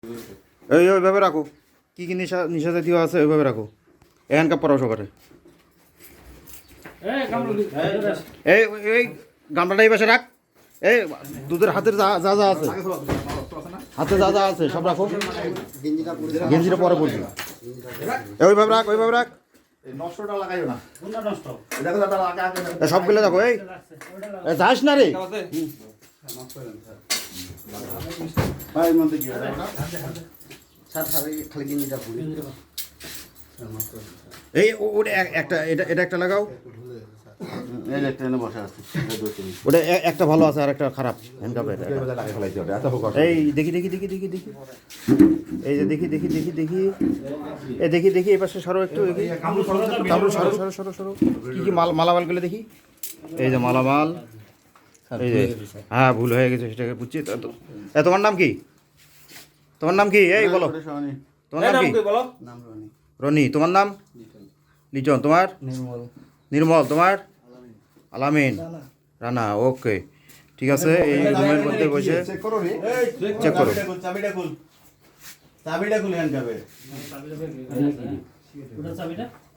এই ওইভাবে রাখো, কী কী নিশা জাতীয় আছে ওইভাবে রাখো। এখানকার পড়াও সবারে। এই এই গামলাটা এই পাশে রাখ। এই দুধের হাতের যা যা যা আছে, হাতে যা যা আছে সব রাখো। গেঞ্জিটা পরে পড়বি। ওইভাবে রাখ, ওইভাবে রাখ। সবগুলো দেখো। এই যাস না রে। এই ওটা একটা, এটা একটা লাগাও। ওটা একটা ভালো আছে আর একটা খারাপ। এই দেখি দেখি দেখি দেখি দেখি, এই যে দেখি দেখি দেখি দেখি, এই দেখি দেখি এই পাশে সরো একটু, দেখি সরো সরো সরো সরো সরো। কী কী মালামালগুলো দেখি। এই যে মালামাল, এই যে হ্যাঁ ভুল হয়ে গেছে সেটাকে বুঝছি। তোমার নাম কি? তোমার নাম কি? এই বলো তোমার নাম কি? রনি। তোমার নাম? লিটন। তোমার? নির্মল। তোমার? আলামিন। রানা। ওকে ঠিক আছে। এই রুমের মধ্যে বসে চেক করো। চাবিটা খুল।